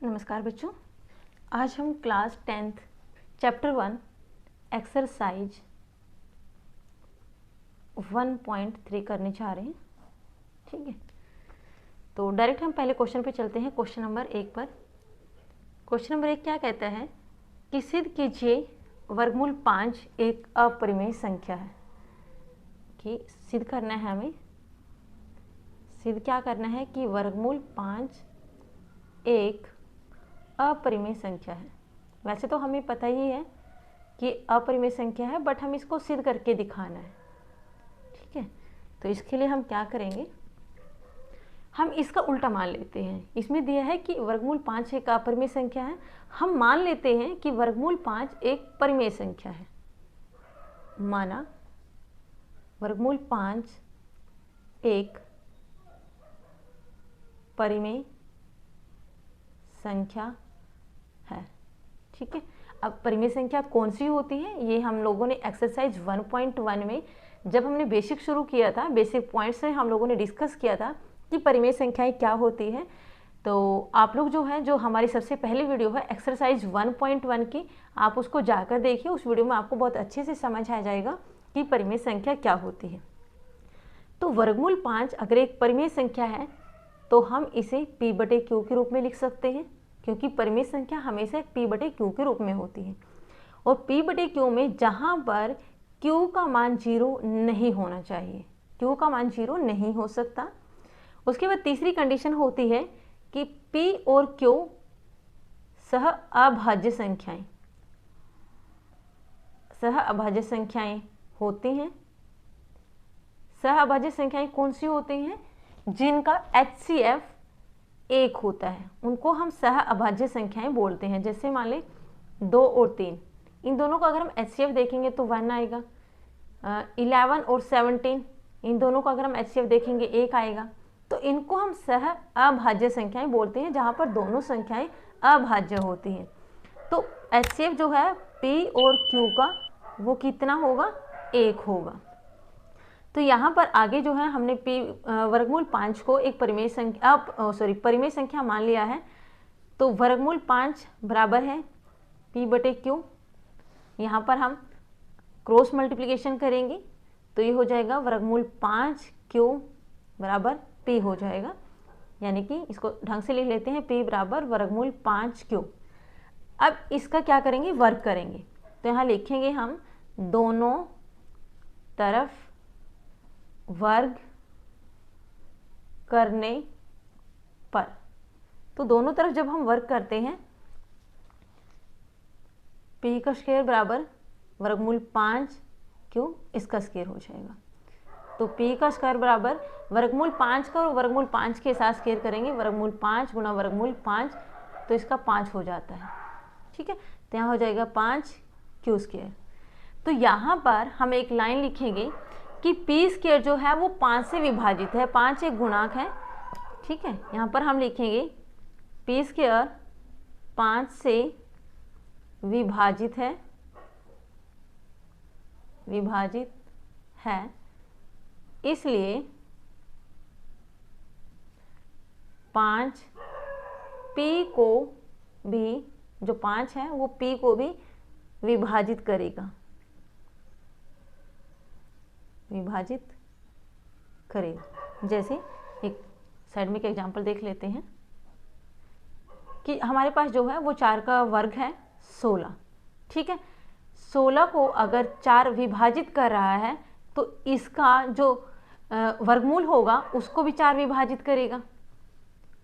नमस्कार बच्चों, आज हम क्लास 10th चैप्टर 1 एक्सरसाइज 1.3 करने जा रहे हैं। ठीक है, तो डायरेक्ट हम पहले क्वेश्चन पे चलते हैं। क्वेश्चन नंबर 1 पर। क्वेश्चन नंबर 1 क्या कहता है कि सिद्ध कीजिए वर्गमूल 5 एक अपरिमेय संख्या है। कि सिद्ध करना है हमें, सिद्ध क्या करना है कि वर्गमूल 5 एक अपरिमेय संख्या है। वैसे तो हमें पता ही है कि अपरिमेय संख्या है, बट हम इसको सिद्ध करके दिखाना है। ठीक है, तो इसके लिए हम क्या करेंगे, हम इसका उल्टा मान लेते हैं। इसमें दिया है कि वर्गमूल 5 एक अपरिमेय संख्या है, हम मान लेते हैं कि वर्गमूल 5 एक परिमेय संख्या है। माना वर्गमूल 5 एक परिमेय संख्या है। ठीक है, अब परिमेय संख्या कौन सी होती है, ये हम लोगों ने एक्सरसाइज 1.1 में जब हमने बेसिक शुरू किया था, बेसिक पॉइंट्स से हम लोगों ने डिस्कस किया था कि परिमेय संख्याएं क्या होती है। तो आप लोग जो है, जो हमारी सबसे पहली वीडियो है एक्सरसाइज 1.1 की, आप उसको जाकर देखिए। उस वीडियो में आपको बहुत अच्छे से समझ आ जाएगा कि परिमेय संख्या क्या होती है। तो वर्गमूल 5 अगर एक परिमेय संख्या है तो हम इसे p/q के रूप में लिख सकते हैं, क्योंकि परिमेय संख्या हमेशा p/q के रूप में होती है। और p/q में जहाँ पर q का मान 0 नहीं होना चाहिए, q का मान 0 नहीं हो सकता। उसके बाद तीसरी कंडीशन होती है कि p और q सह अभाज्य संख्याएं, सह अभाज्य संख्याएं होती हैं। सह अभाज्य संख्याएं कौन सी होती हैं, जिनका HCF 1 होता है, उनको हम सह अभाज्य संख्याएं बोलते हैं। जैसे मान लें 2 और 3, इन दोनों का अगर हम HCF देखेंगे तो 1 आएगा। 11 और 17, इन दोनों का अगर हम HCF देखेंगे 1 आएगा। तो इनको हम सह अभाज्य संख्याएं बोलते हैं, जहाँ पर दोनों संख्याएं अभाज्य होती हैं। तो HCF जो है P और Q का वो कितना होगा, 1 होगा। तो यहाँ पर आगे जो है हमने वर्गमूल 5 को एक परिमेय संख्या परिमेय संख्या मान लिया है। तो वर्गमूल 5 बराबर है p/q। यहाँ पर हम क्रॉस मल्टीप्लिकेशन करेंगे तो ये हो जाएगा वर्गमूल 5q बराबर p हो जाएगा। यानी कि इसको ढंग से लिख लेते हैं, p बराबर वर्गमूल 5q। अब इसका क्या करेंगे, वर्ग करेंगे। तो यहाँ लिखेंगे हम दोनों तरफ वर्ग करने पर। तो दोनों तरफ जब हम वर्ग करते हैं, p का स्क्वायर बराबर वर्गमूल 5q, इसका स्क्वायर हो जाएगा। तो p का स्क्वायर बराबर वर्गमूल 5 का और वर्गमूल 5 के साथ स्क्वायर करेंगे, वर्गमूल 5 गुणा वर्गमूल 5, तो इसका 5 हो जाता है। ठीक है, तो यहाँ हो जाएगा 5q स्क्वायर। तो यहाँ पर हम एक लाइन लिखेंगे कि p स्क्वायर जो है वो 5 से विभाजित है, 5 एक गुणांक है। ठीक है, यहाँ पर हम लिखेंगे p स्क्वायर 5 से विभाजित है, विभाजित है, इसलिए 5 p को भी, जो 5 है वो p को भी विभाजित करेगा, विभाजित करेगा। जैसे एक साइड में एक एग्जांपल देख लेते हैं कि हमारे पास जो है वो 4 का वर्ग है 16। ठीक है, 16 को अगर 4 विभाजित कर रहा है तो इसका जो वर्गमूल होगा उसको भी 4 विभाजित करेगा,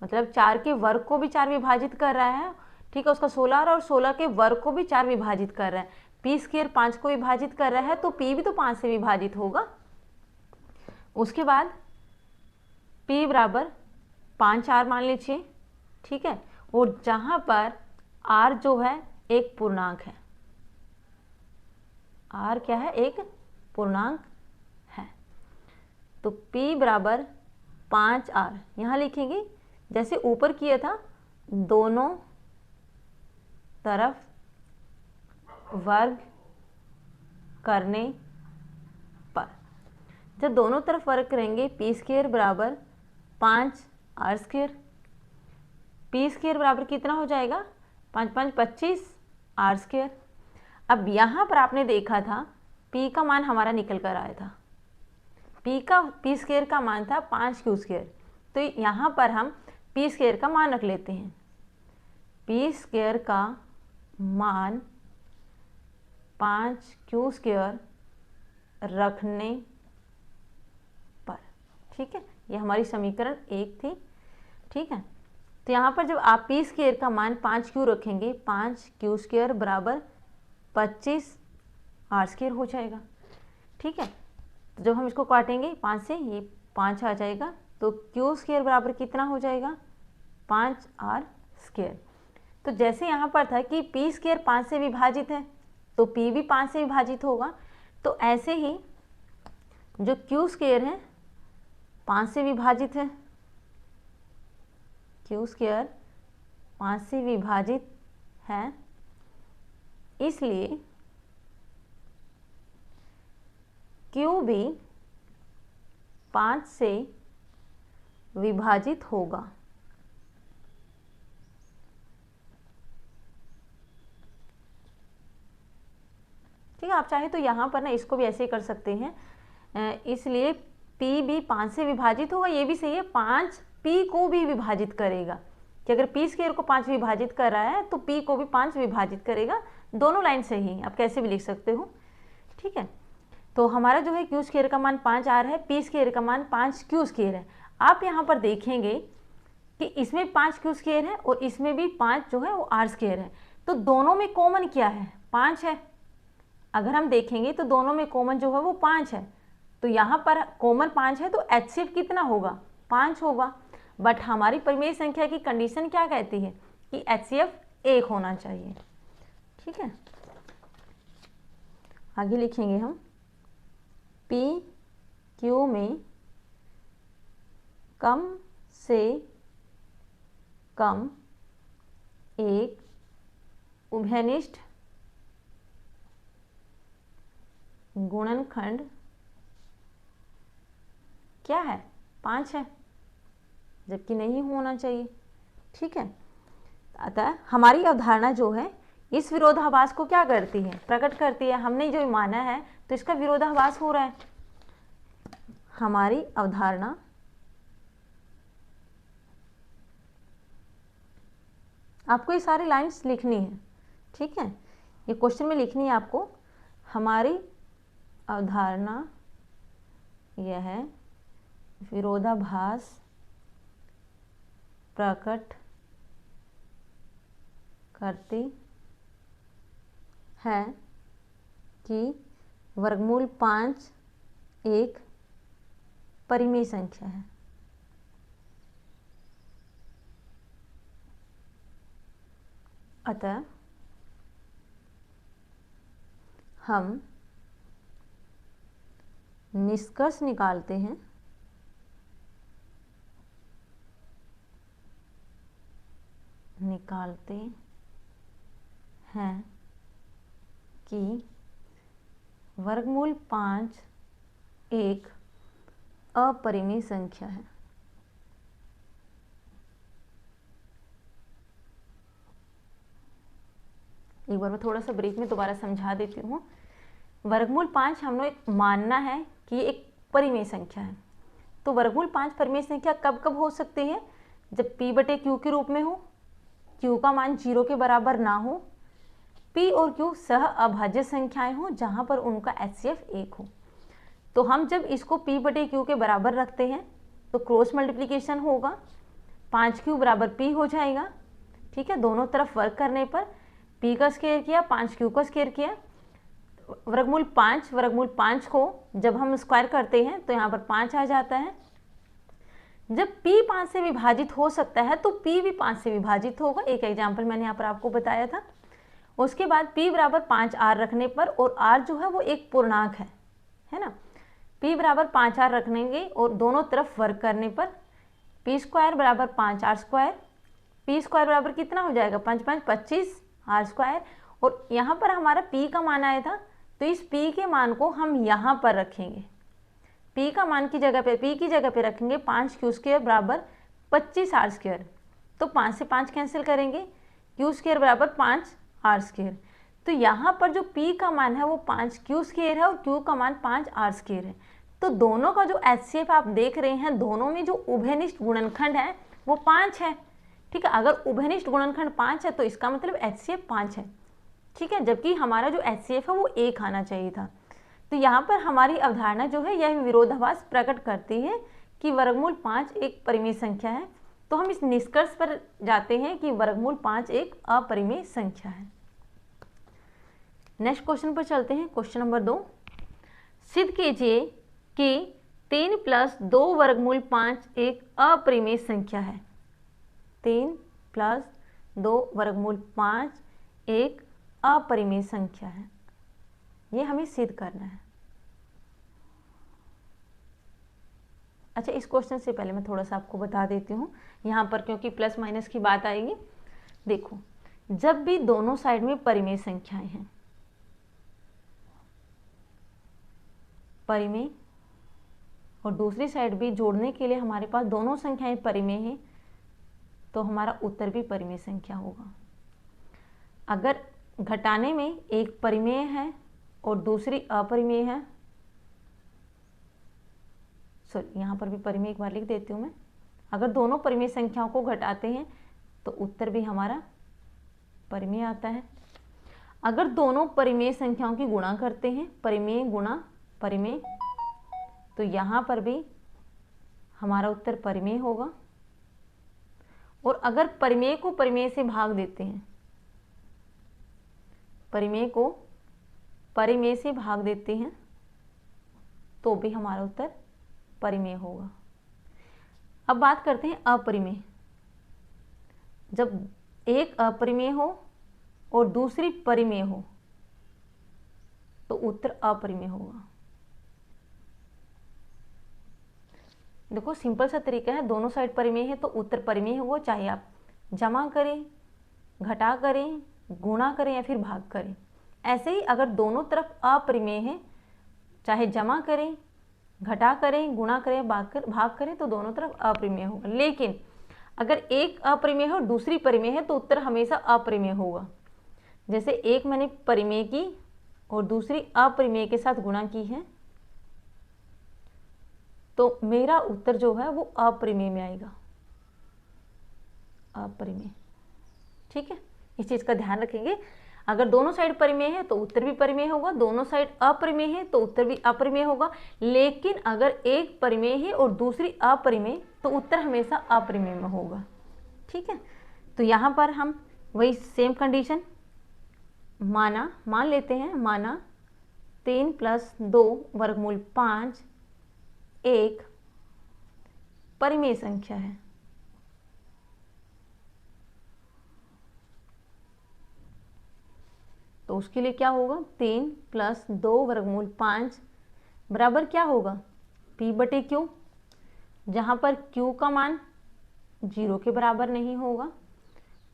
मतलब 4 के वर्ग को भी 4 विभाजित कर रहा है। ठीक है, उसका 16 और 16 के वर्ग को भी 4 विभाजित कर रहा है। p स्क्वायर 5 को विभाजित कर रहा है तो p भी तो 5 से विभाजित होगा। उसके बाद p बराबर 5 r मान लीजिए। ठीक है, और जहाँ पर r जो है एक पूर्णांक है, r क्या है, एक पूर्णांक है। तो p बराबर 5r यहाँ लिखेंगे, जैसे ऊपर किया था, दोनों तरफ वर्ग करने पर। जब दोनों तरफ वर्ग करेंगे p स्क्वायर बराबर 5r स्क्वायर, पी स्क्वायर बराबर कितना हो जाएगा, 5 5 25 आर स्क्वायर। अब यहाँ पर आपने देखा था पी का मान हमारा निकल कर आया था, पी स्क्वायर का मान था 5 क्यू स्क्वायर। तो यहाँ पर हम पी स्क्वायर का मान रख लेते हैं, पी स्क्वायर का मान 5 क्यू स्क्वायर रखने पर, ठीक है, ये हमारी समीकरण 1 थी, ठीक है। तो यहाँ पर जब आप पी स्क्वायर का मान 5 क्यू रखेंगे, 5 क्यू स्क्वायर बराबर 25 आर स्क्वायर हो जाएगा, ठीक है। तो जब हम इसको काटेंगे 5 से, ये 5 आ जाएगा, तो क्यू स्क्वायर बराबर कितना हो जाएगा, 5 आर स्क्वायर। तो जैसे यहाँ पर था कि पी स्क्वायर 5 से विभाजित है, तो पी भी 5 से विभाजित होगा, तो ऐसे ही जो क्यू स्क्वायर है 5 से विभाजित है, क्यू स्क्वायर 5 से विभाजित है, इसलिए क्यू भी 5 से विभाजित होगा। ठीक है, आप चाहे तो यहाँ पर ना इसको भी ऐसे ही कर सकते हैं, इसलिए P भी 5 से विभाजित होगा, ये भी सही है, 5 P को भी विभाजित करेगा, कि अगर P स्क्वायर को 5 विभाजित कर रहा है तो P को भी 5 विभाजित करेगा। दोनों लाइन सही है, आप कैसे भी लिख सकते हो, ठीक है। तो हमारा जो है क्यू स्क्वायर का मान 5 आर है, पी स्क्वायर का मान 5 क्यू स्क्वायर है। आप यहाँ पर देखेंगे कि इसमें 5 क्यू स्क्वायर है और इसमें भी 5 जो है वो आर स्क्वायर है, तो दोनों में कॉमन क्या है, 5 है। अगर हम देखेंगे तो दोनों में कॉमन जो है वो 5 है, तो यहाँ पर कॉमन 5 है, तो HCF कितना होगा, 5 होगा। बट हमारी परिमेय संख्या की कंडीशन क्या कहती है कि HCF 1 होना चाहिए, ठीक है। आगे लिखेंगे हम पी क्यू में कम से कम एक उभयनिष्ठ गुणनखंड क्या है, 5 है, जबकि नहीं होना चाहिए, ठीक है। अतः हमारी अवधारणा जो है इस विरोधाभास को क्या करती है, प्रकट करती है। हमने जो माना है तो इसका विरोधाभास हो रहा है। हमारी अवधारणा आपको ये सारी लाइंस लिखनी है, ठीक है, ये क्वेश्चन में लिखनी है आपको। हमारी अवधारणा यह है विरोधाभास प्रकट करती है कि वर्गमूल 5 एक परिमेय संख्या है। अतः हम निष्कर्ष निकालते हैं कि वर्गमूल 5 एक अपरिमेय संख्या है। एक बार मैं थोड़ा सा ब्रीफ में दोबारा समझा देती हूँ। वर्गमूल 5 हम लोग मानना है कि ये एक परिमेय संख्या है। तो वर्गमूल 5 परिमेय संख्या कब कब हो सकती है, जब P बटे Q के रूप में हो, Q का मान 0 के बराबर ना हो, P और Q सह अभाज्य संख्याएं हो जहाँ पर उनका HCF 1 हो। तो हम जब इसको P बटे Q के बराबर रखते हैं तो क्रॉस मल्टीप्लिकेशन होगा, 5Q बराबर P हो जाएगा, ठीक है। दोनों तरफ वर्क करने पर P का स्क्वायर किया, 5Q का स्क्वायर किया, वर्गमूल 5 को जब हम स्क्वायर करते हैं तो यहाँ पर 5 आ जाता है। जब P 5 से विभाजित हो सकता है तो P भी 5 से विभाजित होगा। एक एग्जाम्पल मैंने यहाँ पर आपको बताया था। उसके बाद P बराबर 5R रखने पर, और R जो है वो एक पूर्णांक है ना, P बराबर 5R रखेंगे और दोनों तरफ वर्ग करने पर P स्क्वायर बराबर 5R स्क्वायर, P स्क्वायर बराबर कितना हो जाएगा, 5 5 25 R स्क्वायर। और यहाँ पर हमारा P का मान आया था, तो इस P के मान को हम यहाँ पर रखेंगे, P का मान की जगह पे, P की जगह पे रखेंगे 5Q स्क्वायर बराबर 25 R स्क्वायर। तो 5 से 5 कैंसिल करेंगे, क्यू स्क्वायर बराबर 5 आर स्क्वायर। तो यहाँ पर जो p का मान है वो 5 क्यू स्क्वायर है और q का मान 5 आर स्क्वायर है। तो दोनों का जो HCF आप देख रहे हैं, दोनों में जो उभयनिष्ठ गुणनखंड है वो 5 है। ठीक है, अगर उभयनिष्ठ गुणनखंड 5 है तो इसका मतलब HCF 5 है। ठीक है, जबकि हमारा जो HCF है वो 1 आना चाहिए था। तो यहाँ पर हमारी अवधारणा जो है यह विरोधाभास प्रकट करती है कि वर्गमूल 5 एक परिमेय संख्या है। तो हम इस निष्कर्ष पर जाते हैं कि वर्गमूल 5 एक अपरिमेय संख्या है। नेक्स्ट क्वेश्चन पर चलते हैं। क्वेश्चन नंबर 2, सिद्ध कीजिए कि 3 + 2 वर्गमूल 5 एक अपरिमेय संख्या है। 3 + 2 वर्गमूल 5 एक अपरिमेय संख्या है, ये हमें सिद्ध करना है। अच्छा, इस क्वेश्चन से पहले मैं थोड़ा सा आपको बता देती हूँ यहाँ पर, क्योंकि प्लस माइनस की बात आएगी। देखो, जब भी दोनों साइड में परिमेय संख्याएं हैं, परिमेय, और दूसरी साइड भी जोड़ने के लिए हमारे पास दोनों संख्याएं परिमेय हैं, तो हमारा उत्तर भी परिमेय संख्या होगा। अगर घटाने में एक परिमेय है और दूसरी अपरिमेय है, सॉरी यहाँ पर भी परिमेय एक बार लिख देती हूँ मैं। अगर दोनों परिमेय संख्याओं को घटाते हैं तो उत्तर भी हमारा परिमेय आता है। अगर दोनों परिमेय संख्याओं की गुणा करते हैं, परिमेय गुणा परिमेय, तो यहाँ पर भी हमारा उत्तर परिमेय होगा। और अगर परिमेय को परिमेय से भाग देते हैं, परिमेय को परिमेय से भाग देते हैं, तो भी हमारा उत्तर परिमेय होगा। अब बात करते हैं अपरिमेय। जब एक अपरिमेय हो और दूसरी परिमेय हो तो उत्तर अपरिमेय होगा। देखो, सिंपल सा तरीका है, दोनों साइड परिमेय है तो उत्तर परिमेय होगा, चाहे आप जमा करें, घटा करें, गुणा करें या फिर भाग करें। ऐसे ही अगर दोनों तरफ अपरिमेय है, चाहे जमा करें, घटा करें, गुणा करें, भाग करें, तो दोनों तरफ अपरिमेय होगा। लेकिन अगर एक अपरिमेय हो और दूसरी परिमेय है तो उत्तर हमेशा अपरिमेय होगा। जैसे एक मैंने परिमेय की और दूसरी अपरिमेय के साथ गुणा की है, तो मेरा उत्तर जो है वो अपरिमेय में आएगा, अपरिमेय। ठीक है, इस चीज का ध्यान रखेंगे। अगर दोनों साइड परिमेय है तो उत्तर भी परिमेय होगा, दोनों साइड अपरिमेय है तो उत्तर भी अपरिमेय होगा। लेकिन अगर एक परिमेय है और दूसरी अपरिमेय तो उत्तर हमेशा अपरिमेय में होगा। ठीक है, तो यहाँ पर हम वही सेम कंडीशन मान लेते हैं। माना 3 + 2 वर्गमूल 5 एक परिमेय संख्या है। तो उसके लिए क्या होगा, 3 + 2 वर्गमूल 5 बराबर क्या होगा, p/q, जहाँ पर q का मान 0 के बराबर नहीं होगा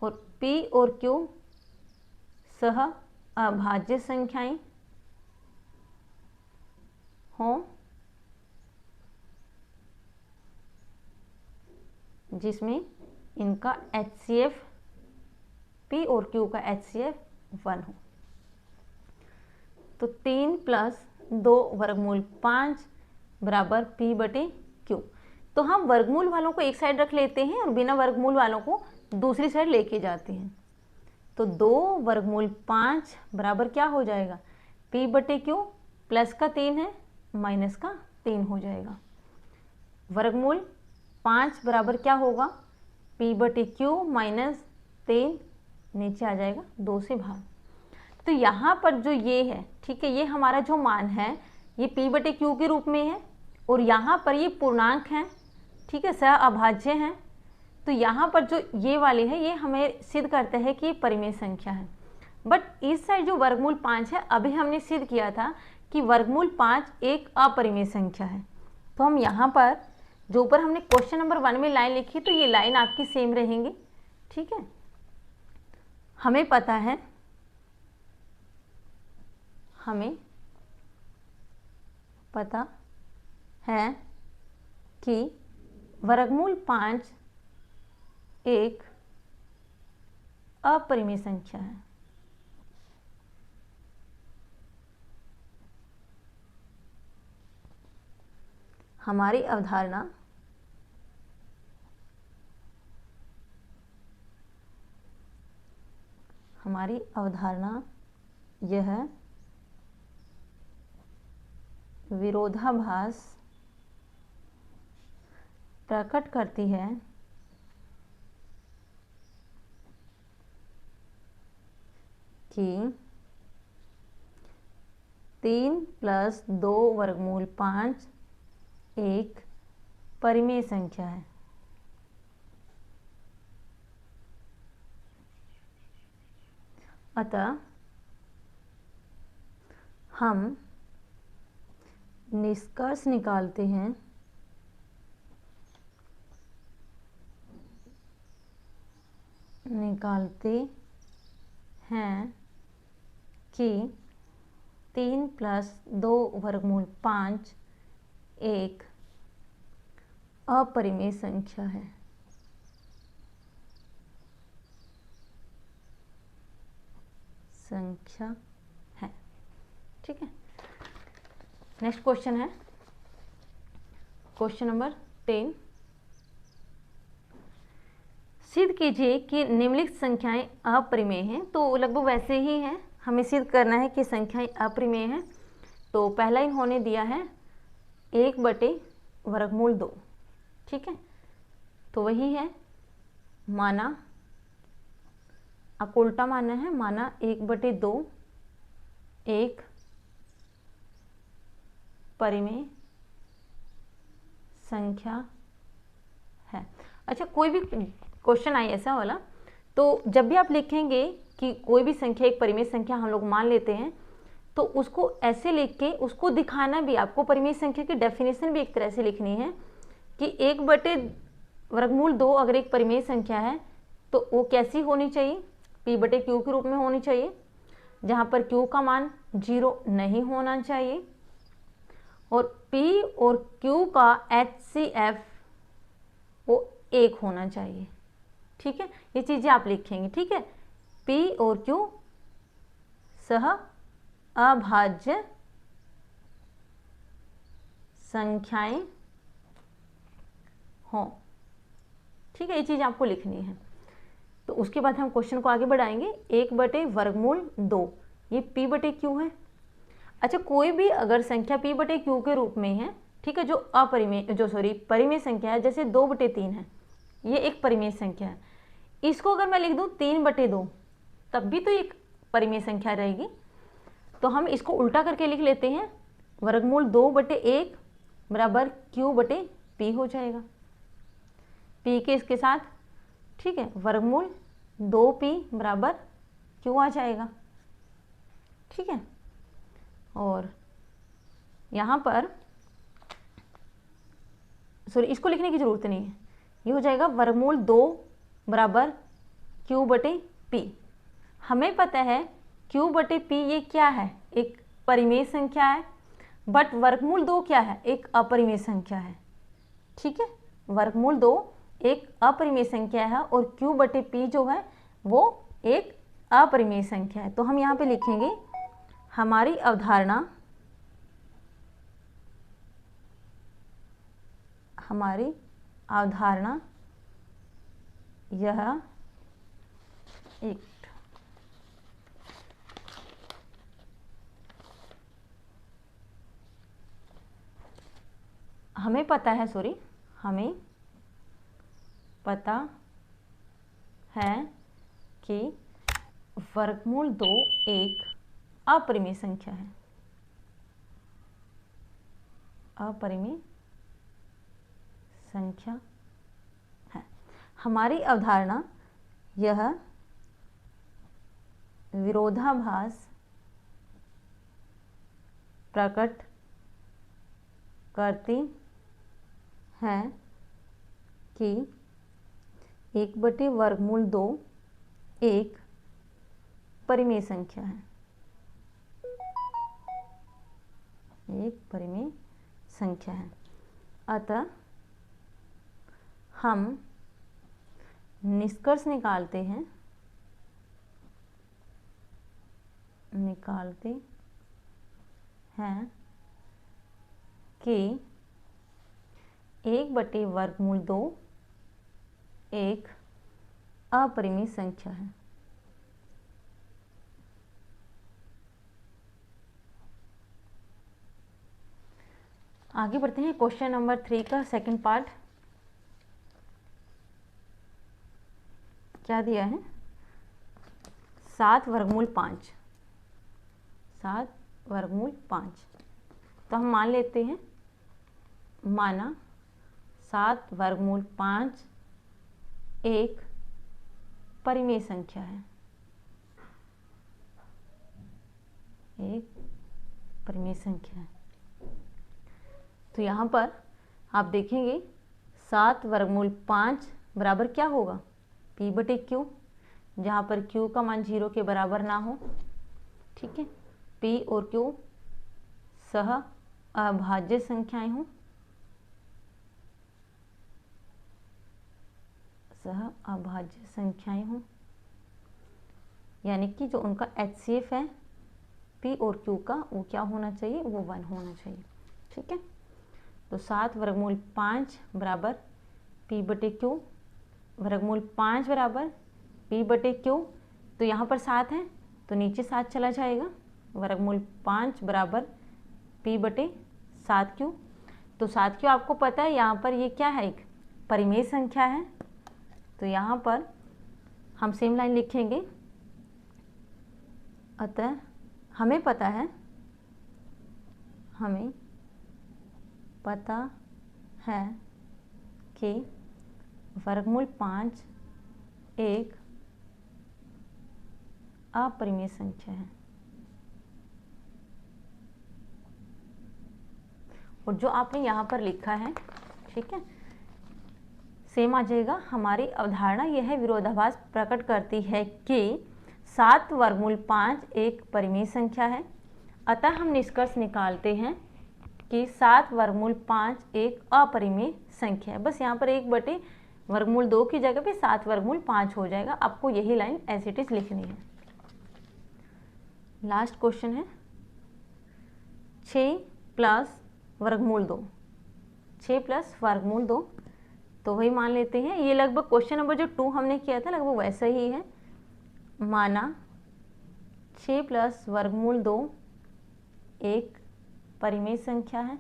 और p और q सह अभाज्य संख्याएं हों, जिसमें इनका HCF, p और q का HCF 1 हो। तो 3 + 2 वर्गमूल 5 बराबर p/q। तो हम वर्गमूल वालों को एक साइड रख लेते हैं और बिना वर्गमूल वालों को दूसरी साइड लेके जाते हैं। तो 2 वर्गमूल 5 बराबर क्या हो जाएगा, p/q, प्लस का 3 है, माइनस का 3 हो जाएगा। वर्गमूल 5 बराबर क्या होगा, p/q माइनस 3, नीचे आ जाएगा 2 से भाग। तो यहाँ पर जो ये है, ठीक है, ये हमारा जो मान है ये p/q के रूप में है और यहाँ पर ये पूर्णांक है, ठीक है, सह अभाज्य हैं। तो यहाँ पर जो ये वाली है ये हमें सिद्ध करता है कि ये परिमेय संख्या है। बट इस साइड जो वर्गमूल 5 है, अभी हमने सिद्ध किया था कि वर्गमूल 5 एक अपरिमेय संख्या है। तो हम यहाँ पर जो ऊपर हमने क्वेश्चन नंबर 1 में लाइन लिखी, तो ये लाइन आपकी सेम रहेंगी। ठीक है, हमें पता है कि वर्गमूल 5 एक अपरिमेय संख्या है। हमारी अवधारणा यह विरोधाभास प्रकट करती है कि 3 + 2 वर्गमूल 5 एक परिमेय संख्या है। अतः हम निष्कर्ष निकालते हैं कि 3 + 2 वर्गमूल 5 एक अपरिमेय संख्या है। ठीक है। नेक्स्ट क्वेश्चन है क्वेश्चन नंबर 10। सिद्ध कीजिए कि निम्नलिखित संख्याएं अपरिमेय हैं। तो लगभग वैसे ही हैं, हमें सिद्ध करना है कि संख्याएं अपरिमेय हैं। तो पहला इन्होंने दिया है 1/√2। ठीक है, तो वही है, माना आपको उल्टा मानना है, माना 1/2 एक परिमेय संख्या है। अच्छा, कोई भी क्वेश्चन आए ऐसा वाला, तो जब भी आप लिखेंगे कि कोई भी संख्या एक परिमेय संख्या हम लोग मान लेते हैं, तो उसको ऐसे लिख के उसको दिखाना भी, आपको परिमेय संख्या की डेफिनेशन भी एक तरह से लिखनी है कि 1/√2 अगर एक परिमेय संख्या है तो वो कैसी होनी चाहिए, p/q के रूप में होनी चाहिए, जहाँ पर q का मान 0 नहीं होना चाहिए और p और q का HCF वो 1 होना चाहिए। ठीक है, ये चीज़ें आप लिखेंगे। ठीक है, p और q सह अभाज्य संख्याएं हों। ठीक है, ये चीज़ आपको लिखनी है। तो उसके बाद हम क्वेश्चन को आगे बढ़ाएंगे। 1/√2 ये p/q है। अच्छा, कोई भी अगर संख्या p/q के रूप में है, ठीक है, जो परिमेय संख्या है, जैसे 2/3 है, ये एक परिमेय संख्या है। इसको अगर मैं लिख दूं 3/2 तब भी तो एक परिमेय संख्या रहेगी। तो हम इसको उल्टा करके लिख लेते हैं, √2/1 बराबर q/p हो जाएगा, p के इसके साथ। ठीक है, √2p बराबर q आ जाएगा। ठीक है, और यहाँ पर इसको लिखने की ज़रूरत नहीं है, ये हो जाएगा √2 बराबर q/p। हमें पता है q/p ये क्या है, एक परिमेय संख्या है, बट √2 क्या है, एक अपरिमेय संख्या है। ठीक है, √2 एक अपरिमेय संख्या है और q/p जो है वो एक अपरिमेय संख्या है। तो हम यहाँ पे लिखेंगे हमारी अवधारणा यह एक हमें पता है कि √2 एक अपरिमेय संख्या है। हमारी अवधारणा यह विरोधाभास प्रकट करती है कि 1/√2 एक परिमेय संख्या है। अतः हम निष्कर्ष निकालते हैं निकालते हैं कि 1/√2 एक अपरिमेय संख्या है। आगे बढ़ते हैं क्वेश्चन नंबर 3 का सेकंड पार्ट। क्या दिया है? 7/5। 7/5। तो हम मान लेते हैं, माना 7/5 एक परिमेय संख्या है। एक परिमेय संख्या है। तो यहाँ पर आप देखेंगे 7/5 बराबर क्या होगा? P/Q, जहाँ पर Q का मान 0 के बराबर ना हो। ठीक है, P और Q सह अभाज्य संख्याएं हों, सह अभाज्य संख्याएं हों, यानी कि जो उनका HCF है P और Q का, वो क्या होना चाहिए? वो 1 होना चाहिए। ठीक है, तो 7/5 बराबर P/Q, √5 बराबर P/Q। तो यहाँ पर 7 है तो नीचे 7 चला जाएगा, √5 बराबर P/7Q। तो 7Q आपको पता है यहाँ पर ये क्या है? एक परिमेय संख्या है। तो यहाँ पर हम सेम लाइन लिखेंगे। अतः हमें पता है कि √5 एक अपरिमेय संख्या है। और जो आपने यहाँ पर लिखा है, ठीक है, सेम आ जाएगा। हमारी अवधारणा यह विरोधाभास प्रकट करती है कि 7/5 एक परिमेय संख्या है। अतः हम निष्कर्ष निकालते हैं कि 7/5 एक अपरिमेय संख्या है। बस यहाँ पर 1/√2 की जगह पे 7/5 हो जाएगा। आपको यही लाइन एज इट इज लिखनी है। लास्ट क्वेश्चन है 6 + √2। 6 + √2, तो वही मान लेते हैं। ये लगभग क्वेश्चन नंबर जो 2 हमने किया था लगभग वैसा ही है। माना 6 + √2 एक परिमेय संख्या है।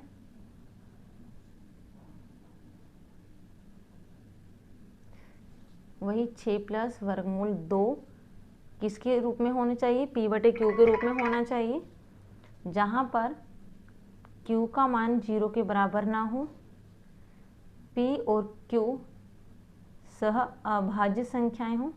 वही 6 + √2 किसके रूप में होना चाहिए? P/Q के रूप में होना चाहिए, जहाँ पर Q का मान 0 के बराबर ना हो, P और Q सह अभाज्य संख्याएं हों,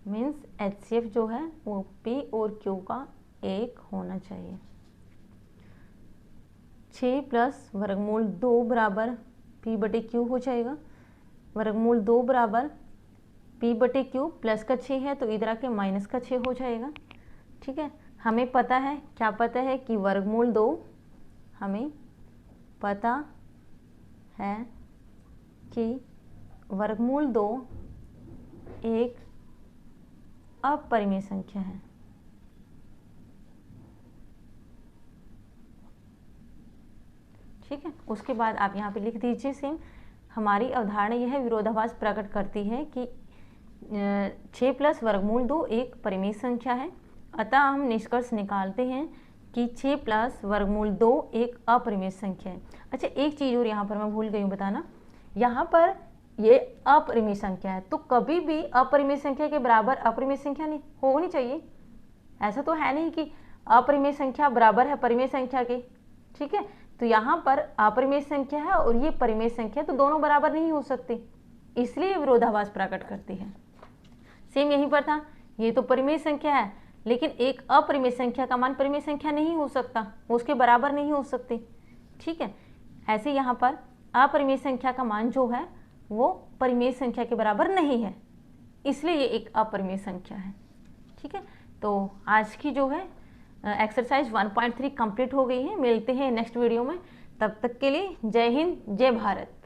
मीन्स HCF जो है वो P और Q का 1 होना चाहिए। 6 + √2 बराबर P/Q हो जाएगा। √2 बराबर P/Q, प्लस का 6 है तो इधर आके माइनस का 6 हो जाएगा। ठीक है, हमें पता है, क्या पता है कि √2, हमें पता है कि √2 एक अपरिमेय संख्या है। ठीक है, उसके बाद आप यहाँ पे लिख दीजिए सेम। हमारी अवधारणा यह विरोधाभास प्रकट करती है कि 6 + √2 एक परिमेय संख्या है। अतः हम निष्कर्ष निकालते हैं कि 6 + √2 एक अपरिमेय संख्या है। अच्छा, एक चीज़ और यहाँ पर मैं भूल गई हूँ बताना। यहाँ पर ये अपरिमेय संख्या है, तो कभी भी अपरिमेय संख्या के बराबर अपरिमेय संख्या नहीं होनी चाहिए। ऐसा तो है नहीं कि अपरिमेय संख्या बराबर है परिमेय संख्या के। ठीक है, तो यहाँ पर अपरिमेय संख्या है और ये परिमेय संख्या, तो दोनों बराबर नहीं हो सकते, इसलिए विरोधाभास प्रकट करती है। सेम यहीं पर था, ये तो परिमेय संख्या है लेकिन एक अपरिमेय संख्या का मान परिमेय संख्या नहीं हो सकता, वो उसके बराबर नहीं हो सकती। ठीक है, ऐसे यहाँ पर अपरिमेय संख्या का मान जो है वो परिमेय संख्या के बराबर नहीं है, इसलिए ये एक अपरिमेय संख्या है। ठीक है, तो आज की जो है एक्सरसाइज 1.3 कंप्लीट हो गई है। मिलते हैं नेक्स्ट वीडियो में, तब तक के लिए जय हिंद, जय भारत।